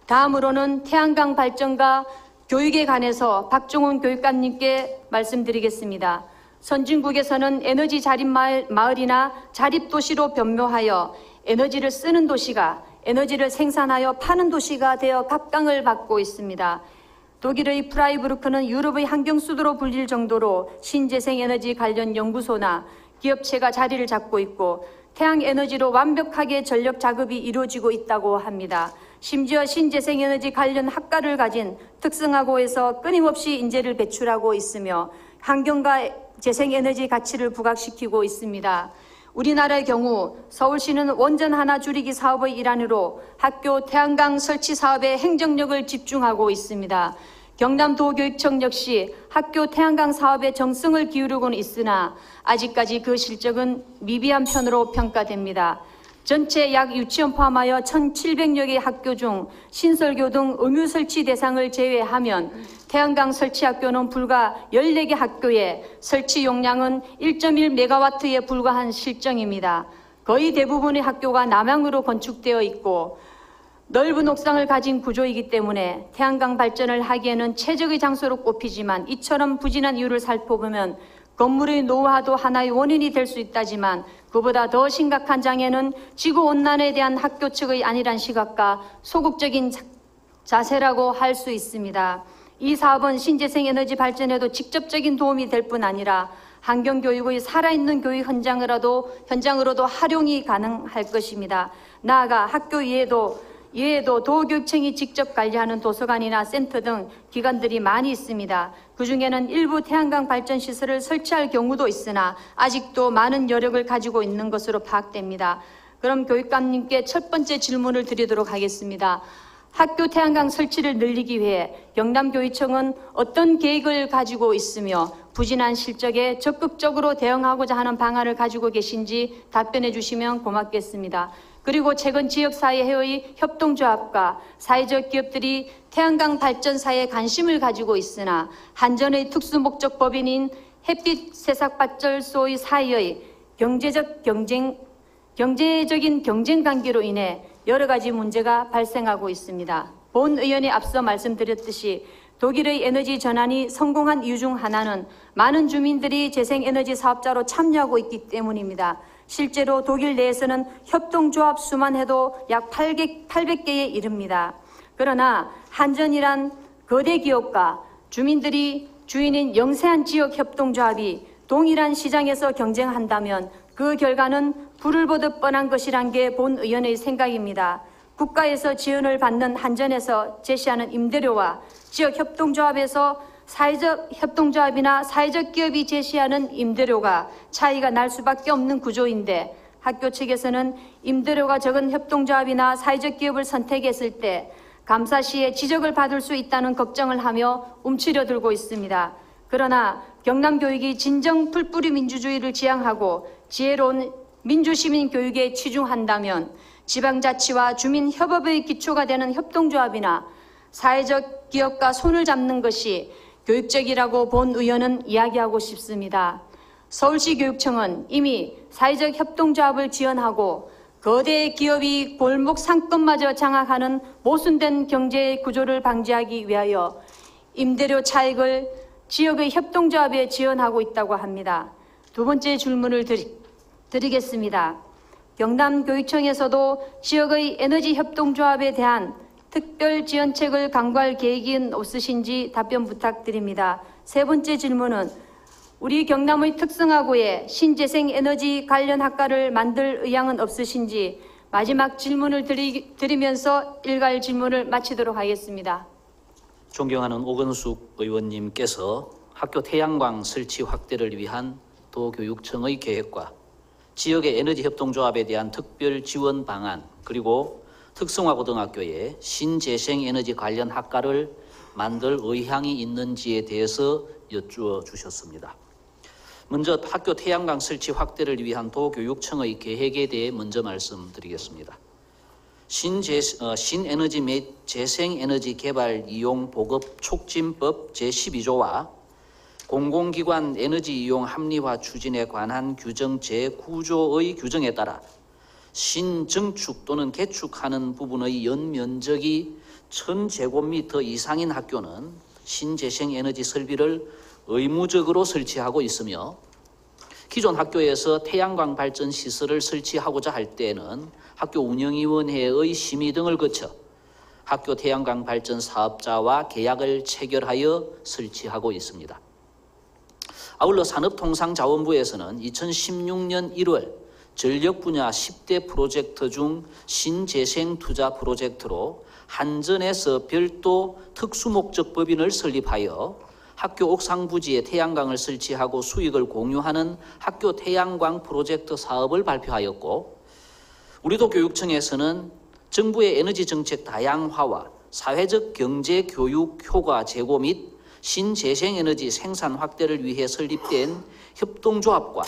다음으로는 태양광 발전과 교육에 관해서 박종훈 교육감님께 말씀드리겠습니다. 선진국에서는 에너지 자립 마을이나 자립도시로 변모하여 에너지를 쓰는 도시가 에너지를 생산하여 파는 도시가 되어 각광을 받고 있습니다. 독일의 프라이부르크는 유럽의 환경수도로 불릴 정도로 신재생에너지 관련 연구소나 기업체가 자리를 잡고 있고 태양에너지로 완벽하게 전력 작업이 이루어지고 있다고 합니다. 심지어 신재생에너지 관련 학과를 가진 특성화고에서 끊임없이 인재를 배출하고 있으며 환경과 재생에너지 가치를 부각시키고 있습니다. 우리나라의 경우 서울시는 원전 하나 줄이기 사업의 일환으로 학교 태양광 설치 사업에 행정력을 집중하고 있습니다. 경남도교육청 역시 학교 태양광 사업에 정성을 기울이고는 있으나 아직까지 그 실적은 미비한 편으로 평가됩니다. 전체 약 유치원 포함하여 1,700여 개 학교 중 신설교 등 의무 설치 대상을 제외하면 태양광 설치 학교는 불과 14개 학교에 설치 용량은 1.1메가와트에 불과한 실정입니다. 거의 대부분의 학교가 남향으로 건축되어 있고 넓은 옥상을 가진 구조이기 때문에 태양광 발전을 하기에는 최적의 장소로 꼽히지만 이처럼 부진한 이유를 살펴보면 건물의 노후화도 하나의 원인이 될 수 있다지만 그보다 더 심각한 장애는 지구온난화에 대한 학교 측의 안일한 시각과 소극적인 자세라고 할 수 있습니다. 이 사업은 신재생에너지 발전에도 직접적인 도움이 될 뿐 아니라 환경교육의 살아있는 교육 현장으로도 활용이 가능할 것입니다. 나아가 학교 이외에도 도교육청이 직접 관리하는 도서관이나 센터 등 기관들이 많이 있습니다. 그중에는 일부 태양광 발전 시설을 설치할 경우도 있으나 아직도 많은 여력을 가지고 있는 것으로 파악됩니다. 그럼 교육감님께 첫 번째 질문을 드리도록 하겠습니다. 학교 태양광 설치를 늘리기 위해 경남교육청은 어떤 계획을 가지고 있으며 부진한 실적에 적극적으로 대응하고자 하는 방안을 가지고 계신지 답변해 주시면 고맙겠습니다. 그리고 최근 지역사회의 협동조합과 사회적 기업들이 태양광 발전사에 관심을 가지고 있으나 한전의 특수목적법인인 햇빛세삭발전소의 사이의 경제적인 경쟁 관계로 인해 여러 가지 문제가 발생하고 있습니다. 본 의원이 앞서 말씀드렸듯이 독일의 에너지 전환이 성공한 이유 중 하나는 많은 주민들이 재생에너지 사업자로 참여하고 있기 때문입니다. 실제로 독일 내에서는 협동조합 수만 해도 약 800개에 이릅니다. 그러나 한전이란 거대 기업과 주민들이 주인인 영세한 지역 협동조합이 동일한 시장에서 경쟁한다면 그 결과는 불을 보듯 뻔한 것이란 게 본 의원의 생각입니다. 국가에서 지원을 받는 한전에서 제시하는 임대료와 지역 협동조합에서 사회적 협동조합이나 사회적 기업이 제시하는 임대료가 차이가 날 수밖에 없는 구조인데 학교 측에서는 임대료가 적은 협동조합이나 사회적 기업을 선택했을 때 감사 시에 지적을 받을 수 있다는 걱정을 하며 움츠려 들고 있습니다. 그러나 경남교육이 진정 풀뿌리 민주주의를 지향하고 지혜로운 민주시민 교육에 치중한다면 지방자치와 주민협업의 기초가 되는 협동조합이나 사회적 기업과 손을 잡는 것이 교육적이라고 본 의원은 이야기하고 싶습니다. 서울시 교육청은 이미 사회적 협동조합을 지원하고 거대 기업이 골목 상권마저 장악하는 모순된 경제 구조를 방지하기 위하여 임대료 차익을 지역의 협동조합에 지원하고 있다고 합니다. 두 번째 질문을 드리겠습니다. 경남교육청에서도 지역의 에너지 협동조합에 대한 특별 지원책을 강구할 계획은 없으신지 답변 부탁드립니다. 세 번째 질문은 우리 경남의 특성화고에 신재생 에너지 관련 학과를 만들 의향은 없으신지 마지막 질문을 드리면서 일괄 질문을 마치도록 하겠습니다. 존경하는 오건숙 의원님께서 학교 태양광 설치 확대를 위한 도교육청의 계획과 지역의 에너지 협동조합에 대한 특별 지원 방안 그리고 특성화고등학교에 신재생에너지 관련 학과를 만들 의향이 있는지에 대해서 여쭈어 주셨습니다. 먼저 학교 태양광 설치 확대를 위한 도교육청의 계획에 대해 먼저 말씀드리겠습니다. 신에너지 및 재생에너지 개발 이용 보급 촉진법 제12조와 공공기관 에너지 이용 합리화 추진에 관한 규정 제9조의 규정에 따라 신증축 또는 개축하는 부분의 연면적이 1000제곱미터 이상인 학교는 신재생에너지 설비를 의무적으로 설치하고 있으며 기존 학교에서 태양광 발전 시설을 설치하고자 할 때에는 학교 운영위원회의 심의 등을 거쳐 학교 태양광 발전 사업자와 계약을 체결하여 설치하고 있습니다. 아울러 산업통상자원부에서는 2016년 1월 전력 분야 10대 프로젝트 중 신재생 투자 프로젝트로 한전에서 별도 특수목적 법인을 설립하여 학교 옥상 부지에 태양광을 설치하고 수익을 공유하는 학교 태양광 프로젝트 사업을 발표하였고, 우리도 교육청에서는 정부의 에너지 정책 다양화와 사회적 경제 교육 효과 제고 및 신재생에너지 생산 확대를 위해 설립된 협동조합과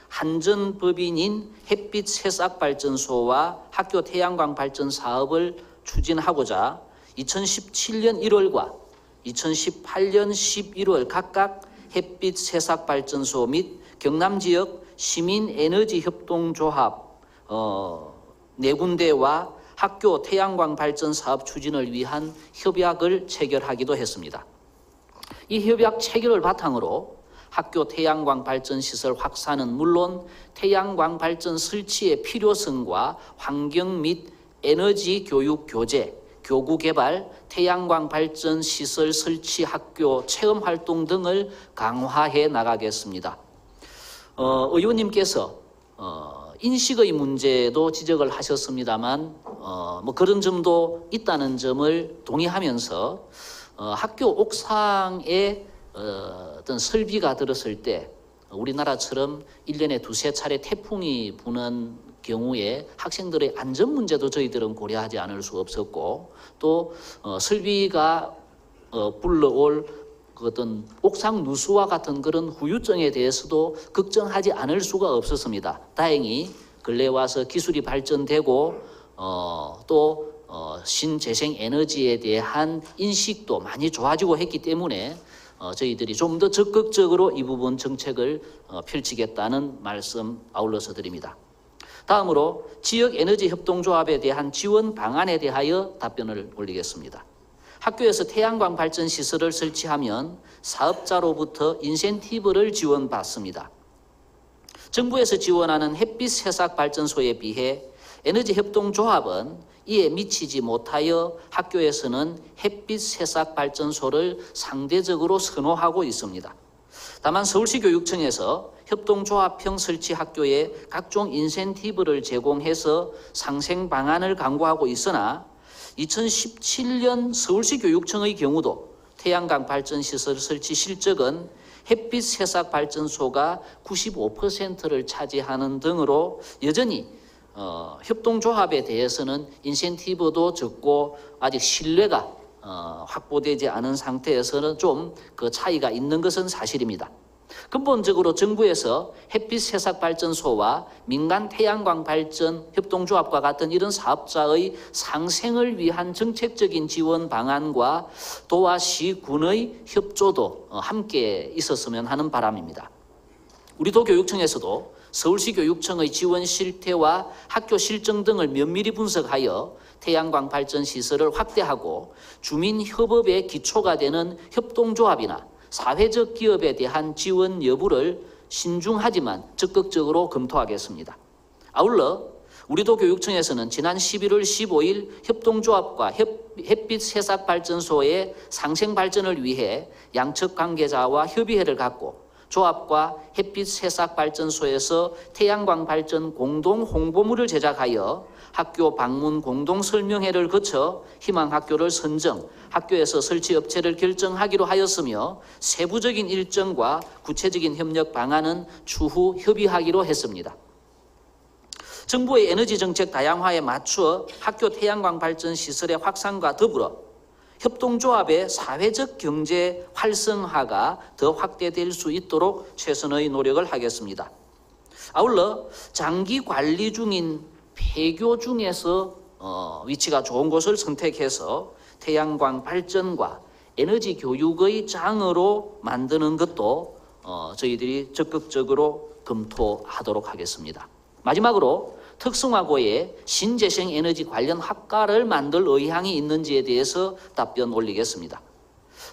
한전법인인 햇빛 새싹발전소와 학교 태양광 발전 사업을 추진하고자 2017년 1월과 2018년 11월 각각 햇빛 새싹발전소 및 경남지역 시민에너지협동조합 4군데와 학교 태양광 발전 사업 추진을 위한 협약을 체결하기도 했습니다. 이 협약 체결을 바탕으로 학교 태양광 발전 시설 확산은 물론 태양광 발전 설치의 필요성과 환경 및 에너지 교육 교재, 교구 개발, 태양광 발전 시설 설치 학교 체험 활동 등을 강화해 나가겠습니다. 의원님께서 인식의 문제도 지적을 하셨습니다만 뭐 그런 점도 있다는 점을 동의하면서 학교 옥상에 어떤 설비가 들었을 때 우리나라처럼 1년에 두세 차례 태풍이 부는 경우에 학생들의 안전 문제도 저희들은 고려하지 않을 수 없었고, 또 설비가 불러올 그 어떤 옥상 누수와 같은 그런 후유증에 대해서도 걱정하지 않을 수가 없었습니다. 다행히 근래 와서 기술이 발전되고 또 신재생 에너지에 대한 인식도 많이 좋아지고 했기 때문에 저희들이 좀 더 적극적으로 이 부분 정책을 펼치겠다는 말씀 아울러서 드립니다. 다음으로 지역에너지협동조합에 대한 지원 방안에 대하여 답변을 올리겠습니다. 학교에서 태양광 발전 시설을 설치하면 사업자로부터 인센티브를 지원받습니다. 정부에서 지원하는 햇빛 새싹 발전소에 비해 에너지협동조합은 이에 미치지 못하여 학교에서는 햇빛 새싹 발전소를 상대적으로 선호하고 있습니다. 다만 서울시 교육청에서 협동조합형 설치 학교에 각종 인센티브를 제공해서 상생 방안을 강구하고 있으나 2017년 서울시 교육청의 경우도 태양광 발전시설 설치 실적은 햇빛 새싹 발전소가 95%를 차지하는 등으로 여전히 협동조합에 대해서는 인센티브도 적고 아직 신뢰가 확보되지 않은 상태에서는 좀 그 차이가 있는 것은 사실입니다. 근본적으로 정부에서 햇빛 새싹 발전소와 민간 태양광 발전 협동조합과 같은 이런 사업자의 상생을 위한 정책적인 지원 방안과 도와 시군의 협조도 함께 있었으면 하는 바람입니다. 우리도 교육청에서도 서울시 교육청의 지원 실태와 학교 실정 등을 면밀히 분석하여 태양광 발전 시설을 확대하고 주민 협업의 기초가 되는 협동조합이나 사회적 기업에 대한 지원 여부를 신중하지만 적극적으로 검토하겠습니다. 아울러 우리도 교육청에서는 지난 11월 15일 협동조합과 햇빛 새싹 발전소의 상생 발전을 위해 양측 관계자와 협의회를 갖고 조합과 햇빛 새싹 발전소에서 태양광 발전 공동 홍보물을 제작하여 학교 방문 공동 설명회를 거쳐 희망 학교를 선정, 학교에서 설치 업체를 결정하기로 하였으며 세부적인 일정과 구체적인 협력 방안은 추후 협의하기로 했습니다. 정부의 에너지 정책 다양화에 맞추어 학교 태양광 발전 시설의 확산과 더불어 협동조합의 사회적 경제 활성화가 더 확대될 수 있도록 최선의 노력을 하겠습니다. 아울러 장기 관리 중인 폐교 중에서 위치가 좋은 곳을 선택해서 태양광 발전과 에너지 교육의 장으로 만드는 것도 저희들이 적극적으로 검토하도록 하겠습니다. 마지막으로 특성화고에 신재생에너지 관련 학과를 만들 의향이 있는지에 대해서 답변 올리겠습니다.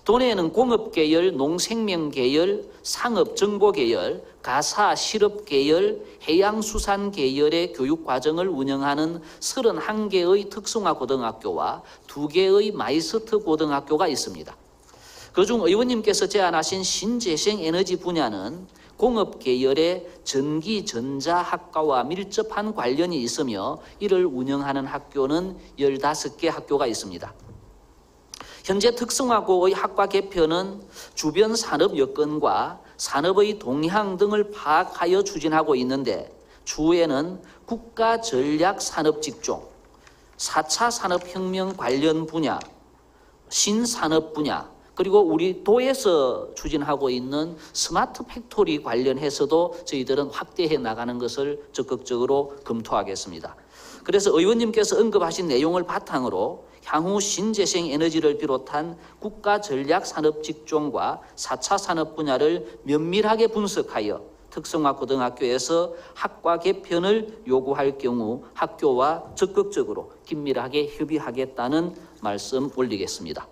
도내에는 공업계열, 농생명계열, 상업정보계열, 가사실업계열, 해양수산계열의 교육과정을 운영하는 31개의 특성화 고등학교와 2개의 마이스터 고등학교가 있습니다. 그중 의원님께서 제안하신 신재생에너지 분야는 공업계열의 전기전자학과와 밀접한 관련이 있으며 이를 운영하는 학교는 15개 학교가 있습니다. 현재 특성화고의 학과 개편은 주변 산업 여건과 산업의 동향 등을 파악하여 추진하고 있는데 추후에는 국가전략산업직종, 4차 산업혁명 관련 분야, 신산업 분야, 그리고 우리 도에서 추진하고 있는 스마트 팩토리 관련해서도 저희들은 확대해 나가는 것을 적극적으로 검토하겠습니다. 그래서 의원님께서 언급하신 내용을 바탕으로 향후 신재생 에너지를 비롯한 국가 전략 산업 직종과 4차 산업 분야를 면밀하게 분석하여 특성화 고등학교에서 학과 개편을 요구할 경우 학교와 적극적으로 긴밀하게 협의하겠다는 말씀 올리겠습니다.